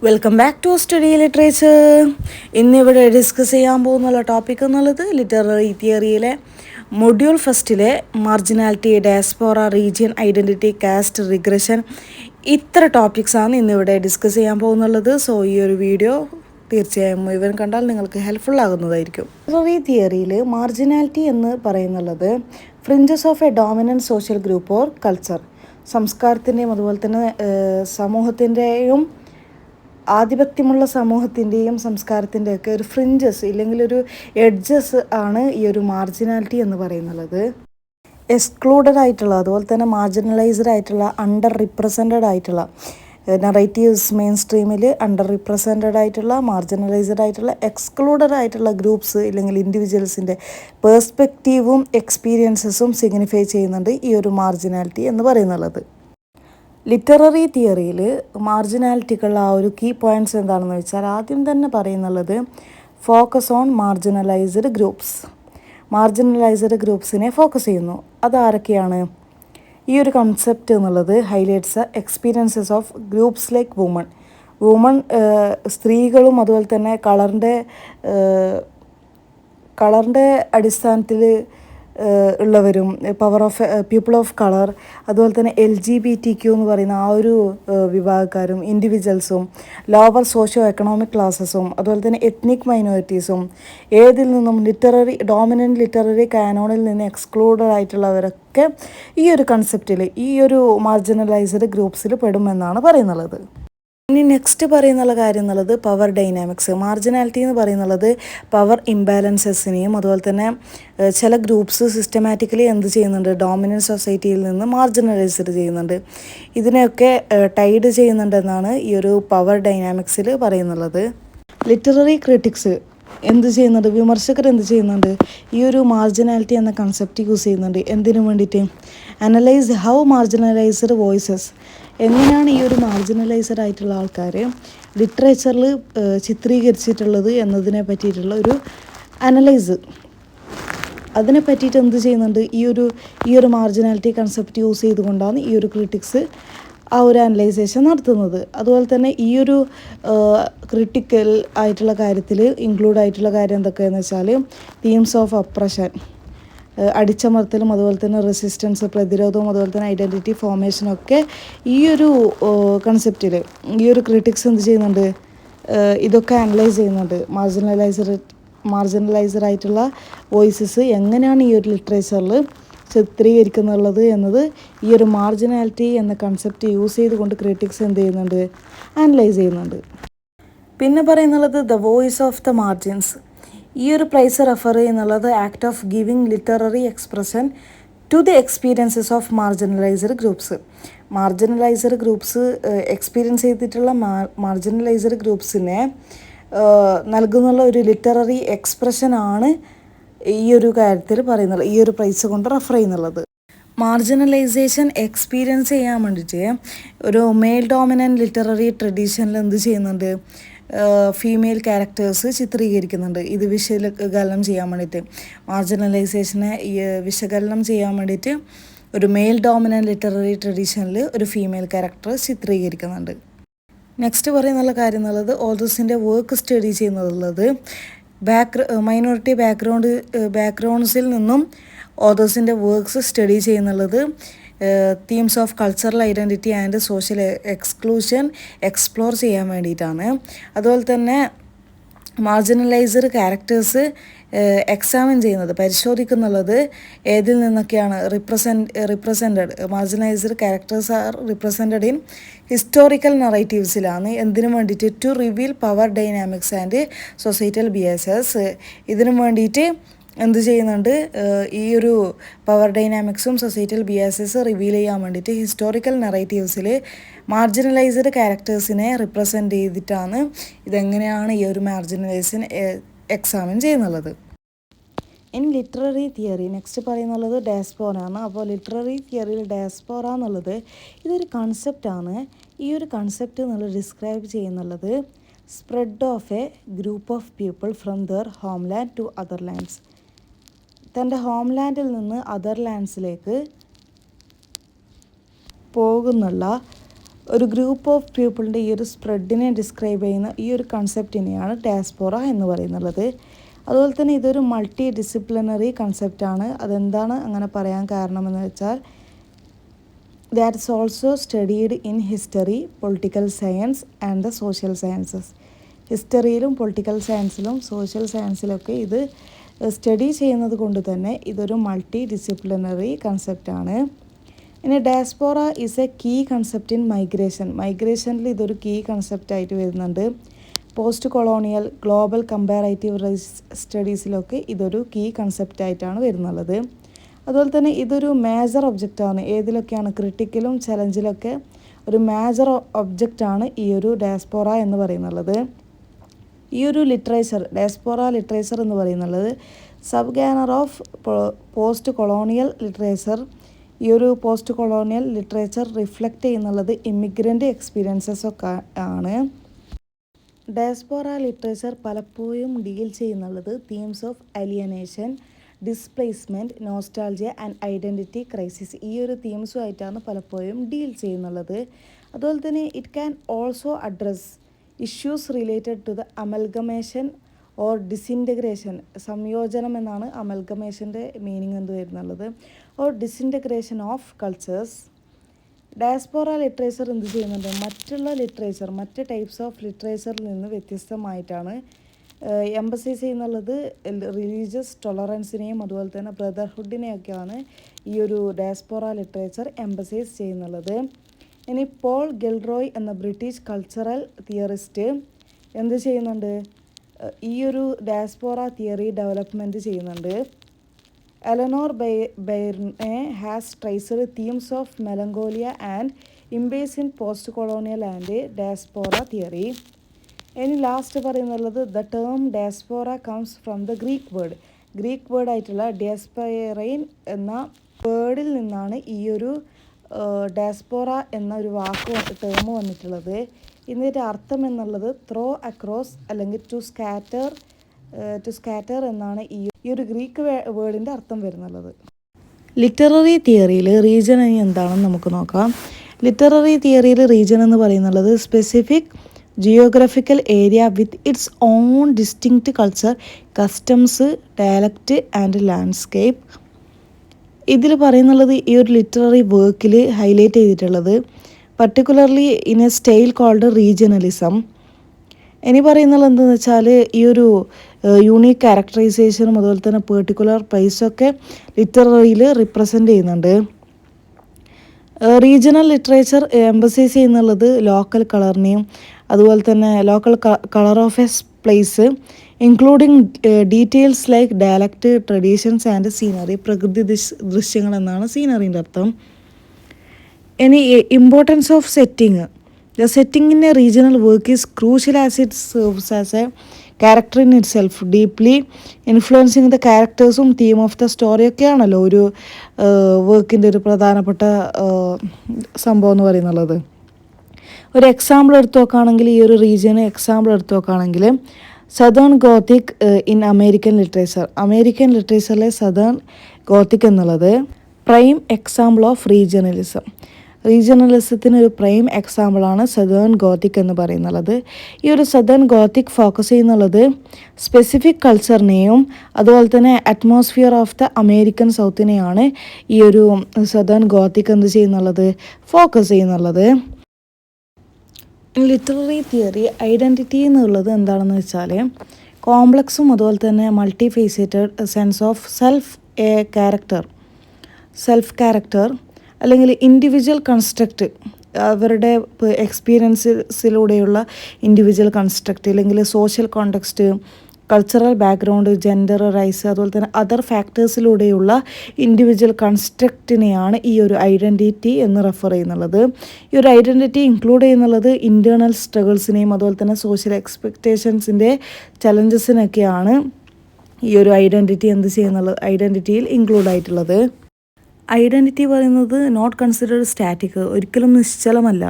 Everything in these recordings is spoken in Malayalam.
Welcome back to study literature. ഇന്നിവിടെ ഡിസ്കസ് ചെയ്യാൻ പോകുന്നുള്ള ടോപ്പിക് എന്നുള്ളത് ലിറ്റററി തിയറിയിലെ മൊഡ്യൂൾ ഫസ്റ്റിലെ marginality, diaspora, region identity, caste, regression, ഇത്ര ടോപ്പിക്സാണ് ഇന്നിവിടെ ഡിസ്കസ് ചെയ്യാൻ പോകുന്നുള്ളത്. സോ ഈ ഒരു വീഡിയോ തീർച്ചയായും മുഴുവൻ കണ്ടാൽ നിങ്ങൾക്ക് ഹെൽപ്ഫുൾ ആകുന്നതായിരിക്കും. ലിറ്റററി തിയറിയിൽ മാർജിനാലിറ്റി എന്ന് പറയുന്നുള്ളത് fringes of a dominant social group or culture, സംസ്കാരത്തിൻ്റെയും അതുപോലെ തന്നെ സമൂഹത്തിൻ്റെയും ആധിപത്യമുള്ള സമൂഹത്തിൻ്റെയും സംസ്കാരത്തിൻ്റെയൊക്കെ ഒരു ഫ്രിഞ്ചസ് ഇല്ലെങ്കിൽ ഒരു എഡ്ജസ് ആണ് ഈ ഒരു മാർജിനാലിറ്റി എന്ന് പറയുന്നത്. എക്സ്ക്ലൂഡഡ് ആയിട്ടുള്ള, അതുപോലെ തന്നെ മാർജിനലൈസ്ഡ് ആയിട്ടുള്ള, അണ്ടർ റിപ്രസെൻറ്റഡ് ആയിട്ടുള്ള നറേറ്റീവ്സ് മെയിൻ സ്ട്രീമിൽ അണ്ടർ റിപ്രസെൻറ്റഡ് ആയിട്ടുള്ള, മാർജിനലൈസ്ഡ് ആയിട്ടുള്ള, എക്സ്ക്ലൂഡഡ് ആയിട്ടുള്ള ഗ്രൂപ്പ്സ് ഇല്ലെങ്കിൽ ഇൻഡിവിജ്വൽസിൻ്റെ പേഴ്സ്പെക്റ്റീവും എക്സ്പീരിയൻസസും സിഗ്നിഫൈ ചെയ്യുന്നുണ്ട് ഈ ഒരു മാർജിനാലിറ്റി എന്ന് പറയുന്നുള്ളത്. ലിറ്റററി തിയറിയിൽ മാർജിനാലിറ്റിക്കുള്ള ആ ഒരു കീ പോയിൻറ്റ്സ് എന്താണെന്ന് വെച്ചാൽ ആദ്യം തന്നെ പറയുന്നുള്ളത് focus on marginalized groups. Marginalized ഗ്രൂപ്പ്സിനെ ഫോക്കസ് ചെയ്യുന്നു. അതാരൊക്കെയാണ്? ഈ ഒരു കൺസെപ്റ്റ് എന്നുള്ളത് highlights experiences of groups like women സ്ത്രീകളും അതുപോലെ തന്നെ കളറിൻ്റെ അടിസ്ഥാനത്തിൽ ഉള്ളവരും, power of people of colour, അതുപോലെ തന്നെ LGBTQ എന്ന് പറയുന്ന ആ ഒരു വിഭാഗക്കാരും, ഇൻഡിവിജ്വൽസും, ലോവർ സോഷ്യോ എക്കണോമിക് ക്ലാസ്സസും, അതുപോലെ തന്നെ എത്നിക് മൈനോറിറ്റീസും, ഏതിൽ നിന്നും ഡോമിനൻ്റ് ലിറ്റററി കാനോണിൽ നിന്ന് എക്സ്ക്ലൂഡഡ് ആയിട്ടുള്ളവരൊക്കെ ഈ ഒരു കൺസെപ്റ്റിൽ, ഈ ഒരു മാർജിനലൈസ്ഡ് ഗ്രൂപ്പ്സിൽ പെടുമെന്നാണ് പറയുന്നുള്ളത്. ഇനി നെക്സ്റ്റ് പറയുന്നുള്ള കാര്യം എന്നുള്ളത് പവർ ഡൈനാമിക്സ്. മാർജിനാലിറ്റി എന്ന് പറയുന്നുള്ളത് പവർ ഇംബാലൻസസിനെയും അതുപോലെ തന്നെ ചില ഗ്രൂപ്പ്സ് സിസ്റ്റമാറ്റിക്കലി എന്ത് ചെയ്യുന്നുണ്ട്, ഡോമിനൻറ്റ് സൊസൈറ്റിയിൽ നിന്ന് മാർജിനലൈസ്ഡ് ചെയ്യുന്നുണ്ട്. ഇതിനെയൊക്കെ ടൈഡ് ചെയ്യുന്നുണ്ടെന്നാണ് ഈ ഒരു പവർ ഡൈനാമിക്സിൽ പറയുന്നുള്ളത്. ലിറ്റററി ക്രിറ്റിക്സ് എന്ത് ചെയ്യുന്നുണ്ട്, വിമർശകർ എന്ത് ചെയ്യുന്നുണ്ട്, ഈ ഒരു മാർജിനാലിറ്റി എന്ന കൺസെപ്റ്റ് യൂസ് ചെയ്യുന്നുണ്ട്. എന്തിനു വേണ്ടിയിട്ട്? അനലൈസ് ഹൗ മാർജിനലൈസ്ഡ് വോയിസസ്, എങ്ങനെയാണ് ഈ ഒരു മാർജിനലൈസ്ഡ് ആയിട്ടുള്ള ആൾക്കാർ ലിറ്ററേച്ചറിൽ ചിത്രീകരിച്ചിട്ടുള്ളത് എന്നതിനെ പറ്റിയിട്ടുള്ള ഒരു അനലൈസ്, അതിനെ പറ്റിയിട്ട് എന്ത് ചെയ്യുന്നുണ്ട്, ഈ ഒരു മാർജിനാലിറ്റി കൺസെപ്റ്റ് യൂസ് ചെയ്തുകൊണ്ടാണ് ഈ ഒരു ക്രിറ്റിക്സ് ആ ഒരു അനലൈസേഷൻ നടത്തുന്നത്. അതുപോലെ തന്നെ ഈ ഒരു ക്രിട്ടിക്കൽ ആയിട്ടുള്ള കാര്യത്തിൽ ഇൻക്ലൂഡ് ആയിട്ടുള്ള കാര്യം എന്തൊക്കെയാണെന്ന് വെച്ചാൽ തീംസ് ഓഫ് ഒപ്രഷൻ, അടിച്ചമർത്തലും അതുപോലെ തന്നെ റെസിസ്റ്റൻസ്, പ്രതിരോധവും അതുപോലെ തന്നെ ഐഡൻറ്റിറ്റി ഫോർമേഷനൊക്കെ ഈ ഒരു കൺസെപ്റ്റിൽ ഈ ഒരു ക്രിറ്റിക്സ് എന്ത് ചെയ്യുന്നുണ്ട്, ഇതൊക്കെ അനലൈസ് ചെയ്യുന്നുണ്ട്. മാർജിനലൈസ്ഡ് ആയിട്ടുള്ള വോയിസസ് എങ്ങനെയാണ് ഈ ഒരു ലിറ്ററേച്ചറിൽ ചിത്രീകരിക്കുന്നുള്ളത് എന്നത് ഈ ഒരു മാർജിനാലിറ്റി എന്ന കൺസെപ്റ്റ് യൂസ് ചെയ്തുകൊണ്ട് ക്രിറ്റിക്സ് എന്ത് ചെയ്യുന്നുണ്ട്, അനലൈസ് ചെയ്യുന്നുണ്ട്. പിന്നെ പറയുന്നുള്ളത് the voice of the margins. ഈ ഒരു പ്രൈസ് റെഫർ ചെയ്യുന്നുള്ളത് act of giving literary expression to the experiences of marginalized groups. Marginalized groups experience ചെയ്തിട്ടുള്ള മാർജിനലൈസ്ഡ് ഗ്രൂപ്പ്സിനെ നൽകുന്നുള്ള ഒരു ലിറ്റററി എക്സ്പ്രഷനാണ് ഈ ഒരു കാര്യത്തിൽ പറയുന്നത്, ഈ ഒരു പ്രൈസ് കൊണ്ട് റെഫർ ചെയ്യുന്നുള്ളത്. മാർജിനലൈസേഷൻ എക്സ്പീരിയൻസ് ചെയ്യാൻ വേണ്ടിയിട്ട് ഒരു മെയിൽ ഡോമിനൻ്റ് ലിറ്റററി ട്രഡീഷനിൽ എന്ത് ചെയ്യുന്നുണ്ട്, ഫീമെയിൽ ക്യാരക്ടേഴ്സ് ചിത്രീകരിക്കുന്നുണ്ട്. ഇത് വിശകലനം ചെയ്യാൻ വേണ്ടിയിട്ട്, മാർജിനലൈസേഷനെ വിശകലനം ചെയ്യാൻ വേണ്ടിയിട്ട് ഒരു മെയിൽ ഡോമിനൻ്റ് ലിറ്റററി ട്രഡീഷനിൽ ഒരു ഫീമെയിൽ ക്യാരക്ടർ ചിത്രീകരിക്കുന്നുണ്ട്. നെക്സ്റ്റ് പറയുന്നുള്ള കാര്യം എന്നുള്ളത് ഓതേഴ്സിൻ്റെ വർക്ക് സ്റ്റഡി ചെയ്യുന്നുള്ളത് മൈനോറിറ്റി ബാക്ക്ഗ്രൗണ്ട്സിൽ നിന്നും ഓതേഴ്സിൻ്റെ വർക്ക്സ് സ്റ്റഡി ചെയ്യുന്നുള്ളത് themes of cultural identity and social exclusion explore ചെയ്യാൻ വേണ്ടിയിട്ടാണ്. അതുപോലെ തന്നെ മാർജിനലൈസ്ഡ് ക്യാരക്ടേഴ്സ് എക്സാമിൻ ചെയ്യുന്നത്, പരിശോധിക്കുന്നുള്ളത് ഏതിൽ നിന്നൊക്കെയാണ് represented marginalized characters are represented in historical നറേറ്റീവ്സിലാണ്. എന്തിനു വേണ്ടിയിട്ട്? To reveal power dynamics and societal biases. ഇതിനു വേണ്ടിയിട്ട് എന്ത് ചെയ്യുന്നുണ്ട്, ഈ ഒരു പവർ ഡൈനാമിക്സും സൊസൈറ്റൽ ബിയാസസ് റിവീൽ ചെയ്യാൻ വേണ്ടിയിട്ട് ഹിസ്റ്റോറിക്കൽ നറേറ്റീവ്സിൽ മാർജിനലൈസ്ഡ് ക്യാരക്ടേഴ്സിനെ റിപ്രസെൻ്റ് ചെയ്തിട്ടാണ് ഇതെങ്ങനെയാണ് ഈ ഒരു മാർജിനലൈസേഷൻ എക്സാമിൻ ചെയ്യുന്നുള്ളത്. ഇനി ലിറ്റററി തിയറി നെക്സ്റ്റ് പറയുന്നുള്ളത് ഡയസ്പോറ ആണ്. അപ്പോൾ ലിറ്റററി തിയറിയിൽ ഡയസ്പോറ എന്നുള്ളത് ഇതൊരു കൺസെപ്റ്റാണ്. ഈ ഒരു കൺസെപ്റ്റ് എന്നുള്ളത് ഡിസ്ക്രൈബ് ചെയ്യുന്നുള്ളത് spread of a group of people from their homeland to other lands. തൻ്റെ ഹോംലാൻഡിൽ നിന്ന് അതർ ലാൻഡ്സിലേക്ക് പോകുന്നുള്ള ഒരു ഗ്രൂപ്പ് ഓഫ് പീപ്പിളിൻ്റെ ഈ ഒരു സ്പ്രെഡിനെ ഡിസ്ക്രൈബ് ചെയ്യുന്ന ഈ ഒരു കൺസെപ്റ്റിനെയാണ് ഡയസ്പോറ എന്ന് പറയുന്നുള്ളത്. അതുപോലെ തന്നെ ഇതൊരു മൾട്ടി ഡിസിപ്ലിനറി കൺസെപ്റ്റാണ്. അതെന്താണ് അങ്ങനെ പറയാൻ കാരണമെന്ന് വെച്ചാൽ that's also studied in history, political science and the social sciences. ഹിസ്റ്ററിയിലും പൊളിറ്റിക്കൽ സയൻസിലും സോഷ്യൽ സയൻസിലൊക്കെ ഇത് സ്റ്റഡി ചെയ്യുന്നത് കൊണ്ട് തന്നെ ഇതൊരു മൾട്ടി ഡിസിപ്ലിനറി കൺസെപ്റ്റാണ്. ഇനി diaspora is a key concept in migration. മൈഗ്രേഷനിൽ ഇതൊരു കീ കൺസെപ്റ്റായിട്ട് വരുന്നുണ്ട്. Post colonial, global comparative race സ്റ്റഡീസിലൊക്കെ ഇതൊരു കീ കൺസെപ്റ്റായിട്ടാണ് വരുന്നുള്ളത്. അതുപോലെ തന്നെ ഇതൊരു മേജർ ഒബ്ജക്റ്റാണ്. ഏതിലൊക്കെയാണ്? ക്രിട്ടിക്കലും ചലഞ്ചിലൊക്കെ ഒരു മേജർ ഒബ്ജക്റ്റാണ് ഈ ഒരു ഡയസ്പോറ എന്ന് പറയുന്നുള്ളത്. ഈ ഒരു ലിറ്ററേച്ചർ, ഡയസ്പോറ ലിറ്ററേച്ചർ എന്ന് പറയുന്നുള്ളത് sub genre of post colonial literature. ഈ ഒരു പോസ്റ്റ് കൊളോണിയൽ ലിറ്ററേച്ചർ റിഫ്ലക്റ്റ് ചെയ്യുന്നുള്ളത് ഇമിഗ്രൻ്റ് എക്സ്പീരിയൻസസ് ഒക്കെ ആണ്. ഡയസ്പോറ ലിറ്ററേച്ചർ പലപ്പോഴും ഡീൽ ചെയ്യുന്നുള്ളത് themes of alienation, displacement, nostalgia and identity crisis. ഈ ഒരു തീംസുമായിട്ടാണ് പലപ്പോഴും ഡീൽ ചെയ്യുന്നുള്ളത്. അതുപോലെ തന്നെ it can also address issues related to the amalgamation or disintegration. സംയോജനം എന്നാണ് അമൽഗമേഷൻ്റെ മീനിങ് എന്ത് വരുന്നുള്ളത്. Or disintegration of cultures. Diaspora literature എന്ത് ചെയ്യുന്നുണ്ട്? മറ്റുള്ള ലിറ്ററേച്ചർ, മറ്റ് ടൈപ്സ് ഓഫ് ലിറ്ററേച്ചറിൽ നിന്ന് വ്യത്യസ്തമായിട്ടാണ് എംബസൈസ് ചെയ്യുന്നുള്ളത് റിലീജിയസ് ടോളറൻസിനെയും അതുപോലെ തന്നെ ബ്രദർഹുഡിനെയൊക്കെയാണ് ഈ ഒരു ഡയസ്പോറ ലിറ്ററേച്ചർ എംബസൈസ് ചെയ്യുന്നുള്ളത്. ഇനി പോൾ ഗിൽറോയ് എന്ന ബ്രിട്ടീഷ് കൾച്ചറൽ തിയറിസ്റ്റ് എന്ത് ചെയ്യുന്നുണ്ട്? ഈ ഒരു ഡയസ്പോറ തിയറി ഡെവലപ്മെൻറ്റ് ചെയ്യുന്നുണ്ട്. Eleanor Byrne has traced themes of melancholia and impasse in post colonial and diaspora theory. ഇനി ലാസ്റ്റ് പറയുന്നുള്ളത് the term diaspora comes from the Greek word ആയിട്ടുള്ള ഡയസ്പെറൈൻ എന്ന വേർഡിൽ നിന്നാണ് ഈ ഒരു ഡയസ്പോറ എന്ന ഒരു വാക്ക് ടേം വന്നിട്ടുള്ളത്. ഇതിൻ്റെ അർത്ഥം എന്നുള്ളത് ത്രോ അക്രോസ് അല്ലെങ്കിൽ ടു സ്കാറ്റർ എന്നാണ് ഈ ഒരു ഗ്രീക്ക് വേർഡിൻ്റെ അർത്ഥം വരുന്നുള്ളത്. ലിറ്റററി തിയറിയിൽ റീജൻ എന്താണെന്ന് നമുക്ക് നോക്കാം. ലിറ്റററി തിയറിയിൽ റീജൻ എന്ന് പറയുന്നുള്ളത് specific geographical area with its own distinct culture, customs, dialect and landscape. ഇതിൽ പറയുന്നുള്ളത് ഈ ഒരു ലിറ്റററി വർക്കിൽ ഹൈലൈറ്റ് ചെയ്തിട്ടുള്ളത് particularly in a style called regionalism. ഇനി പറയുന്നത് എന്താണെന്ന് വെച്ചാൽ ഈ ഒരു യൂണീക്ക് ക്യാരക്ടറൈസേഷനും അതുപോലെ തന്നെ പെർട്ടിക്കുലർ പ്ലേസൊക്കെ ലിറ്റററിയിൽ റിപ്രസെൻ്റ് ചെയ്യുന്നുണ്ട്. റീജിയണൽ ലിറ്ററേച്ചർ എംബസൈസ് ചെയ്യുന്നുള്ളത് ലോക്കൽ കളറിനെയും അതുപോലെ തന്നെ local colour of a place including details like dialect, traditions and scenery. പ്രകൃതി ദൃശ്യങ്ങൾ എന്നാണ് സീനറിൻ്റെ അർത്ഥം. ഇനി importance of setting. The setting in a regional work is crucial as it serves as a character in itself, deeply influencing the ക്യാരക്ടേഴ്സും തീം ഓഫ് ദ സ്റ്റോറിയൊക്കെയാണല്ലോ ഒരു വർക്കിൻ്റെ ഒരു പ്രധാനപ്പെട്ട സംഭവം എന്ന് പറയുന്നുള്ളത്. ഒരു എക്സാമ്പിൾ എടുത്തു നോക്കുകയാണെങ്കിൽ ഈ ഒരു റീജിയന് എക്സാമ്പിൾ എടുത്തു നോക്കുകയാണെങ്കിൽ സദേൺ ഗോത്തിക് ഇൻ അമേരിക്കൻ ലിറ്ററേച്ചറിലെ സദേൺ ഗോത്തിക് എന്നുള്ളത് പ്രൈം എക്സാമ്പിൾ ഓഫ് റീജിയണലിസത്തിന് ഒരു പ്രൈം എക്സാമ്പിളാണ് സദേൺ ഗോത്തിക് എന്ന് പറയുന്നുള്ളത്. ഈ ഒരു സദേൺ ഗോത്തിക് ഫോക്കസ് ചെയ്യുന്നുള്ളത് സ്പെസിഫിക് കൾച്ചറിനെയും അതുപോലെ തന്നെ അറ്റ്മോസ്ഫിയർ ഓഫ് ദ അമേരിക്കൻ സൗത്തിനെയാണ് ഈ ഒരു സദേൺ ഗോത്തിക് എന്ത് ചെയ്യുന്നുള്ളത് ഫോക്കസ് ചെയ്യുന്നുള്ളത്. ലിറ്റററി തിയറി ഐഡൻറ്റിറ്റി എന്നുള്ളത് എന്താണെന്ന് വെച്ചാൽ കോംപ്ലക്സും അതുപോലെ തന്നെ multi faceted sense of self character അല്ലെങ്കിൽ ഇൻഡിവിജ്വൽ കൺസ്ട്രക്റ്റ്, അവരുടെ എക്സ്പീരിയൻസിലൂടെയുള്ള ഇൻഡിവിജ്വൽ കൺസ്ട്രക്റ്റ് അല്ലെങ്കിൽ social context, cultural background, gender, race അതുപോലെ തന്നെ അതർ ഫാക്ടേഴ്സിലൂടെയുള്ള ഇൻഡിവിജ്വൽ കൺസ്ട്രക്റ്റിനെയാണ് ഈ ഒരു ഐഡൻറ്റിറ്റി എന്ന് റെഫർ ചെയ്യുന്നുള്ളത്. ഈ ഒരു ഐഡൻറ്റിറ്റി ഇൻക്ലൂഡ് ചെയ്യുന്നുള്ളത് ഇൻറ്റേർണൽ സ്ട്രഗിൾസിനെയും അതുപോലെ തന്നെ സോഷ്യൽ എക്സ്പെക്റ്റേഷൻസിൻ്റെ ചലഞ്ചസിനൊക്കെയാണ് ഈ ഒരു ഐഡൻറ്റിറ്റി എന്ത് ചെയ്യുന്നുള്ളത് ഐഡൻറ്റിറ്റിയിൽ ഇൻക്ലൂഡ് ആയിട്ടുള്ളത്. ഐഡൻറ്റിറ്റി പറയുന്നത് നോട്ട് കൺസിഡേർഡ് സ്റ്റാറ്റിക്, ഒരിക്കലും നിശ്ചലമല്ല.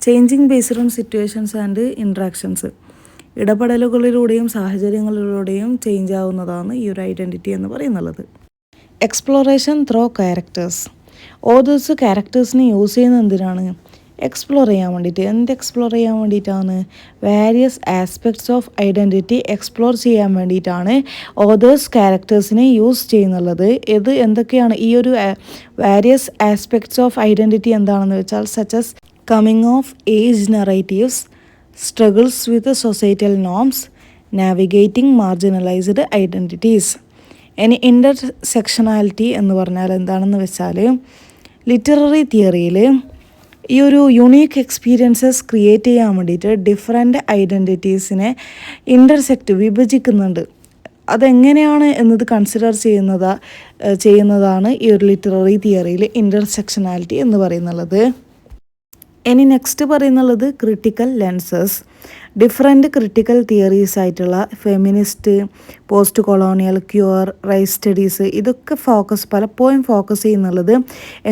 Changing based on situations and interactions, ഇടപെടലുകളിലൂടെയും സാഹചര്യങ്ങളിലൂടെയും ചേഞ്ച് ആവുന്നതാണ് ഈ ഒരു ഐഡൻറ്റിറ്റി എന്ന് പറയുന്നുള്ളത്. Exploration through characters. ഓതേഴ്സ് ക്യാരക്ടേഴ്സിനെ യൂസ് ചെയ്യുന്നത് എന്തിനാണ്? എക്സ്പ്ലോർ ചെയ്യാൻ വേണ്ടിയിട്ട്. എക്സ്പ്ലോർ ചെയ്യാൻ വേണ്ടിയിട്ടാണ്? Various aspects of identity explore ചെയ്യാൻ വേണ്ടിയിട്ടാണ് ഓതേഴ്സ് ക്യാരക്ടേഴ്സിനെ യൂസ് ചെയ്യുന്നുള്ളത്. എന്തൊക്കെയാണ് ഈ ഒരു വാരിയസ് ആസ്പെക്ട്സ് ഓഫ് ഐഡൻറ്റിറ്റി എന്താണെന്ന് വെച്ചാൽ such as coming of age narratives, struggles with societal norms, navigating marginalised identities. ഇനി ഇൻ്റർസെക്ഷനാലിറ്റി എന്ന് പറഞ്ഞാൽ എന്താണെന്ന് വെച്ചാൽ ലിറ്റററി തിയറിയിൽ ഈ ഒരു യുണീക്ക് എക്സ്പീരിയൻസസ് ക്രിയേറ്റ് ചെയ്യാൻ വേണ്ടിയിട്ട് ഡിഫറെൻ്റ് ഐഡൻറ്റിറ്റീസിനെ വിഭജിക്കുന്നുണ്ട്. അതെങ്ങനെയാണ് എന്നത് കൺസിഡർ ചെയ്യുന്നതാണ് ഈ ഒരു ലിറ്റററി തിയറിയിൽ ഇൻ്റർസെക്ഷനാലിറ്റി എന്ന് പറയുന്നുള്ളത്. ഇനി നെക്സ്റ്റ് പറയുന്നുള്ളത് critical lenses. Different critical theories ആയിട്ടുള്ള feminist, post colonial, queer, race studies, ഇതൊക്കെ പലപ്പോഴും ഫോക്കസ് ചെയ്യുന്നുള്ളത്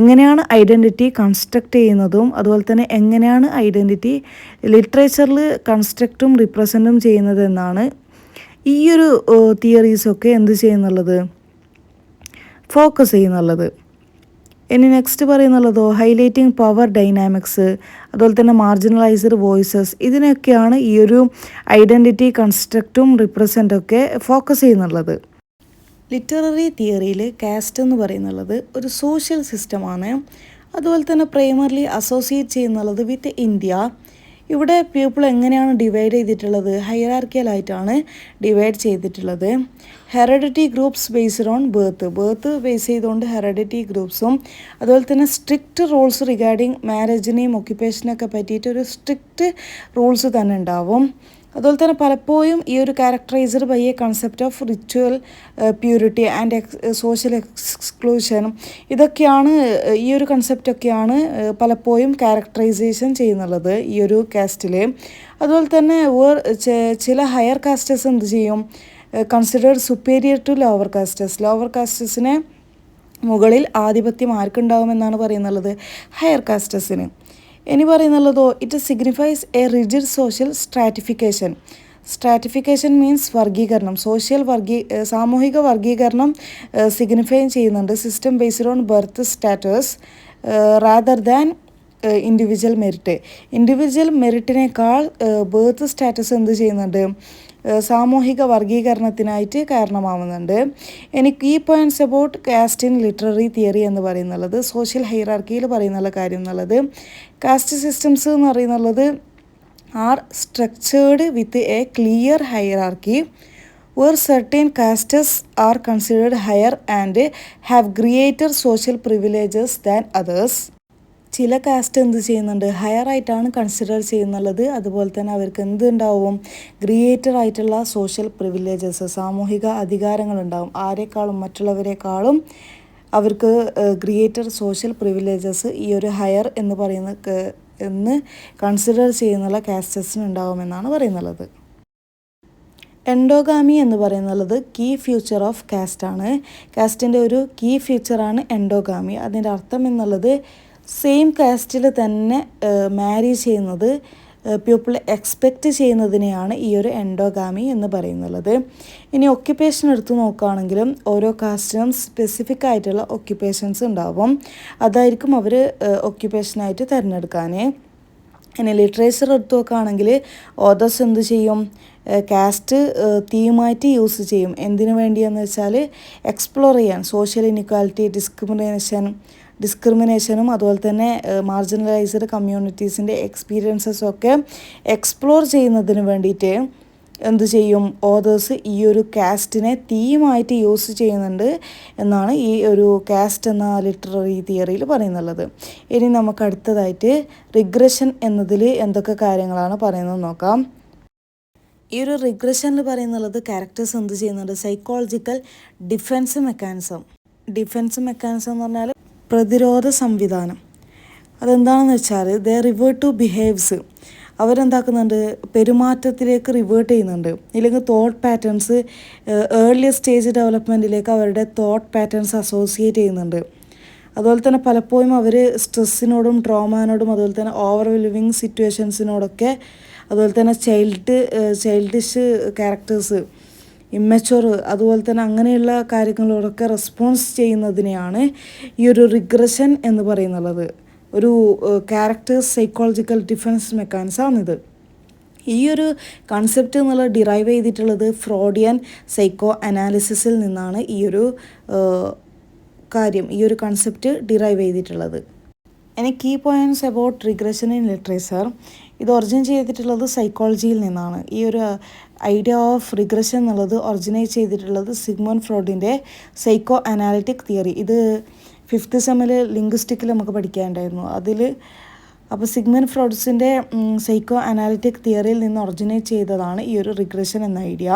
എങ്ങനെയാണ് ഐഡൻറ്റിറ്റി കൺസ്ട്രക്റ്റ് ചെയ്യുന്നതും അതുപോലെ തന്നെ എങ്ങനെയാണ് ഐഡൻറ്റിറ്റി ലിറ്ററേച്ചറിൽ കൺസ്ട്രക്റ്റും റിപ്രസെൻറ്റും ചെയ്യുന്നതെന്നാണ് ഈ ഒരു തിയറീസൊക്കെ ഫോക്കസ് ചെയ്യുന്നുള്ളത്. ഇനി നെക്സ്റ്റ് പറയുന്നുള്ളതോ ഹൈലൈറ്റിംഗ് പവർ ഡൈനാമിക്സ്, അതുപോലെ തന്നെ മാർജിനലൈസ്ഡ് വോയിസസ്, ഇതിനൊക്കെയാണ് ഈ ഒരു ഐഡൻറ്റിറ്റി കൺസ്ട്രക്റ്റും റിപ്രസെൻറ്റൊക്കെ ഫോക്കസ് ചെയ്യുന്നുള്ളത്. ലിറ്റററി തിയറിയിൽ കാസ്റ്റ് എന്ന് പറയുന്നുള്ളത് ഒരു സോഷ്യൽ സിസ്റ്റമാണ്. അതുപോലെ തന്നെ പ്രൈമർലി അസോസിയേറ്റ് ചെയ്യുന്നുള്ളത് വിത്ത് ഇന്ത്യ. ഇവിടെ പീപ്പിൾ എങ്ങനെയാണ് ഡിവൈഡ് ചെയ്തിട്ടുള്ളത്? ഹൈറാർക്കിയലായിട്ടാണ് ഡിവൈഡ് ചെയ്തിട്ടുള്ളത്. Heredity groups based on birth base ചെയ്തുകൊണ്ട് ഹെറിഡിറ്റി ഗ്രൂപ്പ്സും അതുപോലെ തന്നെ സ്ട്രിക്റ്റ് റൂൾസ് റിഗാർഡിങ് മാരേജിനെയും ഒക്യുപ്പേഷനൊക്കെ പറ്റിയിട്ട് ഒരു സ്ട്രിക്റ്റ് റൂൾസ് തന്നെ ഉണ്ടാവും. അതുപോലെ തന്നെ പലപ്പോഴും ഈ ഒരു characterised by a concept of ritual purity and social exclusion. ഇതൊക്കെയാണ് ഈ ഒരു കൺസെപ്റ്റൊക്കെയാണ് പലപ്പോഴും ക്യാരക്ടറൈസേഷൻ ചെയ്യുന്നുള്ളത് ഈ ഒരു കാസ്റ്റിൽ. അതുപോലെ തന്നെ ചില ഹയർ കാസ്റ്റേഴ്സ് എന്ത് ചെയ്യും? കൺസിഡേർഡ് സുപ്പീരിയർ ടു ലോവർ കാസ്റ്റേഴ്സിനെ മുകളിൽ ആധിപത്യം ആർക്കുണ്ടാവുമെന്നാണ് പറയുന്നുള്ളത്? ഹയർ കാസ്റ്റേഴ്സിന്. ഇനി പറയുന്നുള്ളതോ it signifies a rigid social stratification means വർഗീകരണം, സാമൂഹിക വർഗീകരണം സിഗ്നിഫൈ ചെയ്യുന്നുണ്ട്. System based on birth status rather than individual മെറിറ്റിനേക്കാൾ ബർത്ത് സ്റ്റാറ്റസ് എന്ത് ചെയ്യുന്നുണ്ട്? സാമൂഹിക വർഗീകരണത്തിനായിട്ട് കാരണമാവുന്നുണ്ട്. ഇനി key points about caste in literary theory എന്ന് പറയുന്നുള്ളത് സോഷ്യൽ ഹൈറാർക്കിയിൽ പറയുന്നുള്ള കാര്യം എന്നുള്ളത് കാസ്റ്റ് സിസ്റ്റംസ് എന്ന് പറയുന്നുള്ളത് are structured with a clear hierarchy where certain castes are considered higher and have greater social privileges than others. ചില കാസ്റ്റ് എന്ത് ചെയ്യുന്നുണ്ട്? ഹയർ ആയിട്ടാണ് കൺസിഡർ ചെയ്യുന്നുള്ളത്. അതുപോലെ തന്നെ അവർക്ക് എന്തുണ്ടാവും? ഗ്രേറ്റർ ആയിട്ടുള്ള സോഷ്യൽ പ്രിവിലേജസ്, സാമൂഹിക അധികാരങ്ങളുണ്ടാവും. മറ്റുള്ളവരെക്കാളും അവർക്ക് ഗ്രേറ്റർ സോഷ്യൽ പ്രിവിലേജസ് ഈ ഒരു ഹയർ എന്ന് കൺസിഡർ ചെയ്യുന്നുള്ള കാസ്റ്റസിനുണ്ടാവുമെന്നാണ് പറയുന്നുള്ളത്. എൻഡോഗാമി എന്ന് പറയുന്നത് കീ ഫ്യൂച്ചർ ഓഫ് കാസ്റ്റാണ്. കാസ്റ്റിൻ്റെ ഒരു കീ ഫ്യൂച്ചറാണ് എൻഡോഗാമി. അതിൻ്റെ അർത്ഥം എന്നുള്ളത് സെയിം കാസ്റ്റിൽ തന്നെ മാരി ചെയ്യുന്നത് പീപ്പിൾ എക്സ്പെക്റ്റ് ചെയ്യുന്നതിനെയാണ് ഈ ഒരു എൻഡോഗാമി എന്ന് പറയുന്നുള്ളത്. ഇനി ഒക്യുപ്പേഷൻ എടുത്ത് നോക്കുകയാണെങ്കിലും ഓരോ കാസ്റ്റിനും സ്പെസിഫിക് ആയിട്ടുള്ള ഒക്യുപ്പേഷൻസ് ഉണ്ടാവും. അതായിരിക്കും അവർ ഒക്യുപ്പേഷനായിട്ട് തിരഞ്ഞെടുക്കാൻ. ഇനി ലിറ്ററേച്ചർ എടുത്ത് നോക്കുകയാണെങ്കിൽ ഓതേഴ്സ് എന്ത് ചെയ്യും? കാസ്റ്റ് തീമായിട്ട് യൂസ് ചെയ്യും. എന്തിനു വേണ്ടിയെന്ന് വെച്ചാൽ എക്സ്പ്ലോർ ചെയ്യാൻ, സോഷ്യൽ ഇനിക്വാലിറ്റി, ഡിസ്ക്രിമിനേഷനും അതുപോലെ തന്നെ മാർജിനലൈസ്ഡ് കമ്മ്യൂണിറ്റീസിൻ്റെ എക്സ്പീരിയൻസസൊക്കെ എക്സ്പ്ലോർ ചെയ്യുന്നതിന് വേണ്ടിയിട്ട് എന്ത് ചെയ്യും? ഓതേഴ്സ് ഈ ഒരു കാസ്റ്റിനെ തീമായിട്ട് യൂസ് ചെയ്യുന്നുണ്ട് എന്നാണ് ഈ ഒരു കാസ്റ്റ് എന്ന ലിറ്റററി തിയറിയിൽ പറയുന്നുള്ളത്. ഇനി നമുക്ക് അടുത്തതായിട്ട് റിഗ്രഷൻ എന്നതിൽ എന്തൊക്കെ കാര്യങ്ങളാണ് പറയുന്നത് നോക്കാം. ഈ ഒരു റിഗ്രഷനിൽ പറയുന്നുള്ളത് ക്യാരക്ടേഴ്സ് എന്ത് ചെയ്യുന്നുണ്ട്? സൈക്കോളജിക്കൽ ഡിഫെൻസ് മെക്കാനിസം എന്ന് പറഞ്ഞാൽ പ്രതിരോധ സംവിധാനം. അതെന്താണെന്ന് വെച്ചാൽ ദേ റിവേർട്ട് ടു ബിഹേവ്സ്. അവരെന്താക്കുന്നുണ്ട്? പെരുമാറ്റത്തിലേക്ക് റിവേർട്ട് ചെയ്യുന്നുണ്ട്. ഇല്ലെങ്കിൽ തോട്ട് പാറ്റേൺസ്, ഏർലിയർ സ്റ്റേജ് ഡെവലപ്മെൻറ്റിലേക്ക് അവരുടെ തോട്ട് പാറ്റേൺസ് അസോസിയേറ്റ് ചെയ്യുന്നുണ്ട്. അതുപോലെ തന്നെ പലപ്പോഴും അവർ സ്ട്രെസ്സിനോടും ട്രോമാനോടും അതുപോലെ തന്നെ ഓവർവെൽമിങ് സിറ്റുവേഷൻസിനോടൊക്കെ അതുപോലെ തന്നെ ചൈൽഡിഷ് ക്യാരക്ടേഴ്സ്, ഇമ്മച്വർ, അതുപോലെ തന്നെ അങ്ങനെയുള്ള കാര്യങ്ങളോടൊക്കെ റെസ്പോൺസ് ചെയ്യുന്നതിനെയാണ് ഈ ഒരു റിഗ്രഷൻ എന്ന് പറയുന്നുള്ളത്. ഒരു ക്യാരക്ടേഴ്സ് സൈക്കോളജിക്കൽ ഡിഫൻസ് മെക്കാനിസമാണിത്. ഈ ഒരു കൺസെപ്റ്റ് എന്നുള്ളത് ഡിറൈവ് ചെയ്തിട്ടുള്ളത് ഫ്രോഡിയൻ സൈക്കോ അനാലിസിസിൽ നിന്നാണ് ഈ ഒരു കൺസെപ്റ്റ് ഡിറൈവ് ചെയ്തിട്ടുള്ളത്. ഇനി key points about regression in literature. ഇത് ഒറിജിൻ ചെയ്തിട്ടുള്ളത് സൈക്കോളജിയിൽ നിന്നാണ്. ഈ ഒരു ഐഡിയ ഓഫ് റിഗ്രഷൻ എന്നുള്ളത് ഒറിജിനേറ്റ് ചെയ്തിട്ടുള്ളത് സിഗ്മണ്ട് ഫ്രോയിഡിൻ്റെ സൈക്കോ അനാലിറ്റിക് തിയറി. ഇത് 5th സെമ്മിൽ ലിംഗ്വിസ്റ്റിക്കിൽ നമുക്ക് പഠിക്കാനുണ്ടായിരുന്നു. അപ്പോൾ സിഗ്മണ്ട് ഫ്രോയിഡിൻ്റെ സൈക്കോ അനാലിറ്റിക് തിയറിയിൽ നിന്ന് ഒറിജിനേറ്റ് ചെയ്തതാണ് ഈ ഒരു റിഗ്രഷൻ എന്ന ഐഡിയ.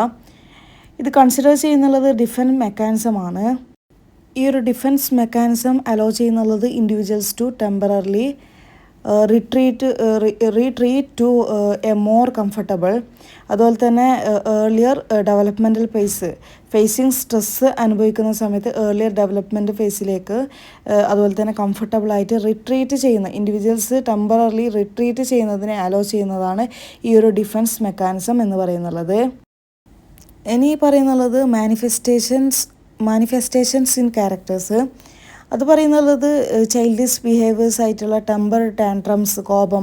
ഇത് കൺസിഡർ ചെയ്യുന്നുള്ളത് ഡിഫൻസ് മെക്കാനിസമാണ്. ഈ ഒരു ഡിഫൻസ് മെക്കാനിസം അലോ ചെയ്യുന്നുള്ളത് individuals to temporarily retreat to a more comfortable, അതുപോലെ തന്നെ ഏർലിയർ ഡെവലപ്മെൻറ്റൽ ഫേസിങ് സ്ട്രെസ്സ് അനുഭവിക്കുന്ന സമയത്ത് ഏർലിയർ ഡെവലപ്മെൻറ്റ് ഫേസിലേക്ക് അതുപോലെ തന്നെ കംഫർട്ടബിളായിട്ട് റിട്രീറ്റ് ചെയ്യുന്ന ഇൻഡിവിജ്വൽസ് ടെമ്പററിലി റിട്രീറ്റ് ചെയ്യുന്നതിനെ അലോ ചെയ്യുന്നതാണ് ഈ ഒരു ഡിഫൻസ് മെക്കാനിസം എന്ന് പറയുന്നുള്ളത്. ഇനി പറയുന്നുള്ളത് മാനിഫെസ്റ്റേഷൻസ് ഇൻ ക്യാരക്ടേഴ്സ്. അത് പറയുന്നുള്ളത് ചൈൽഡിഷ് ബിഹേവിയേഴ്സ് ആയിട്ടുള്ള ടെമ്പർ ടാൻട്രംസ്,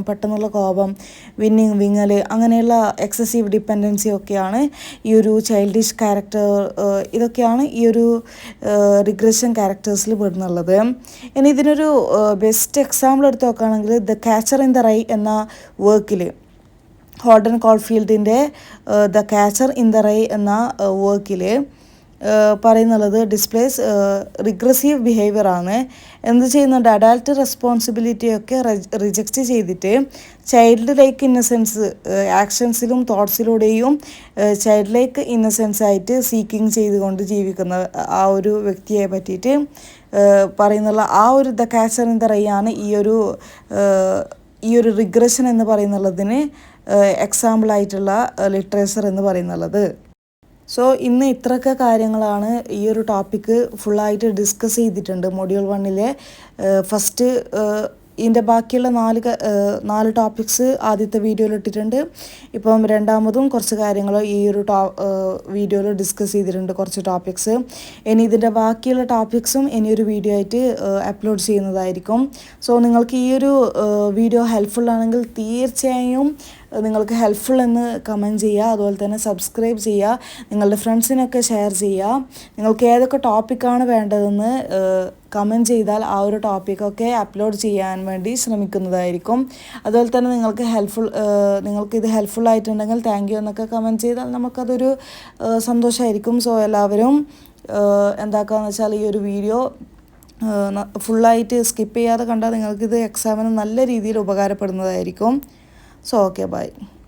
പെട്ടെന്നുള്ള കോപം, വിങ്ങൽ, അങ്ങനെയുള്ള എക്സസീവ് ഡിപ്പെൻഡൻസി ഒക്കെയാണ് ഈ ഒരു ചൈൽഡിഷ് ക്യാരക്ടർ. ഇതൊക്കെയാണ് ഈ ഒരു റിഗ്രഷൻ ക്യാരക്ടേഴ്സിൽ പെടുന്നുള്ളത്. ഇനി ഇതിനൊരു ബെസ്റ്റ് എക്സാമ്പിൾ എടുത്ത് നോക്കുകയാണെങ്കിൽ the Catcher in the Rye എന്ന വർക്കിൽ, ഹോൾഡൻ കോൾഫീൽഡിൻ്റെ the Catcher in the Rye എന്ന വർക്കിൽ പറയുന്നുള്ളത് ഡിസ്പ്ലേസ് റിഗ്രസീവ് ബിഹേവിയർ ആണ്. എന്ത് ചെയ്യുന്നുണ്ട്, അഡാൾട്ട് റെസ്പോൺസിബിലിറ്റിയൊക്കെ റിജക്റ്റ് ചെയ്തിട്ട് ചൈൽഡ് ലൈക്ക് ഇന്നസെൻസ് ആക്ഷൻസിലും തോട്ട്സിലൂടെയും ചൈൽഡ് ലൈക്ക് ഇന്നസെൻസ് ആയിട്ട് സീക്കിങ് ചെയ്തുകൊണ്ട് ജീവിക്കുന്ന ആ ഒരു വ്യക്തിയെ പറ്റിയിട്ട് പറയുന്നുള്ള ആ ഒരു the Catcher in the Rye ആണ് ഈ ഒരു റിഗ്രഷൻ എന്ന് പറയുന്നുള്ളതിന് എക്സാമ്പിളായിട്ടുള്ള ലിറ്ററേച്ചർ എന്ന് പറയുന്നുള്ളത്. സോ ഇന്ന് ഇത്രയൊക്കെ കാര്യങ്ങളാണ് ഈ ഒരു ടോപ്പിക്ക് ഫുള്ളായിട്ട് ഡിസ്കസ് ചെയ്തിട്ടുണ്ട്. മൊഡ്യൂൾ 1 ഫസ്റ്റ് ഇതിൻ്റെ ബാക്കിയുള്ള 4 ടോപ്പിക്സ് ആദ്യത്തെ വീഡിയോയിൽ ഇട്ടിട്ടുണ്ട്. ഇപ്പം രണ്ടാമതും കുറച്ച് കാര്യങ്ങൾ ഈ ഒരു വീഡിയോയിൽ ഡിസ്കസ് ചെയ്തിട്ടുണ്ട്, കുറച്ച് ടോപ്പിക്സ്. ഇനി ഇതിൻ്റെ ബാക്കിയുള്ള ടോപ്പിക്സും ഇനിയൊരു വീഡിയോ ആയിട്ട് അപ്ലോഡ് ചെയ്യുന്നതായിരിക്കും. സോ നിങ്ങൾക്ക് ഈ ഒരു വീഡിയോ ഹെൽപ്ഫുൾ ആണെങ്കിൽ തീർച്ചയായും നിങ്ങൾക്ക് ഹെൽപ്ഫുൾ എന്ന് കമൻറ്റ് ചെയ്യുക. അതുപോലെ തന്നെ സബ്സ്ക്രൈബ് ചെയ്യുക, നിങ്ങളുടെ ഫ്രണ്ട്സിനൊക്കെ ഷെയർ ചെയ്യുക. നിങ്ങൾക്ക് ഏതൊക്കെ ടോപ്പിക്കാണ് വേണ്ടതെന്ന് കമൻറ്റ് ചെയ്താൽ ആ ഒരു ടോപ്പിക്കൊക്കെ അപ്ലോഡ് ചെയ്യാൻ വേണ്ടി ശ്രമിക്കുന്നതായിരിക്കും. അതുപോലെ തന്നെ നിങ്ങൾക്ക് ഇത് ഹെൽപ്ഫുൾ ആയിട്ടുണ്ടെങ്കിൽ താങ്ക് യു എന്നൊക്കെ കമൻറ്റ് ചെയ്താൽ നമുക്കതൊരു സന്തോഷമായിരിക്കും. സോ എല്ലാവരും എന്താക്കാന്ന് വെച്ചാൽ ഈ ഒരു വീഡിയോ ഫുള്ളായിട്ട് സ്കിപ്പ് ചെയ്യാതെ കണ്ടാൽ നിങ്ങൾക്കിത് എക്സാമിന് നല്ല രീതിയിൽ ഉപകാരപ്പെടുന്നതായിരിക്കും. So okay, bye.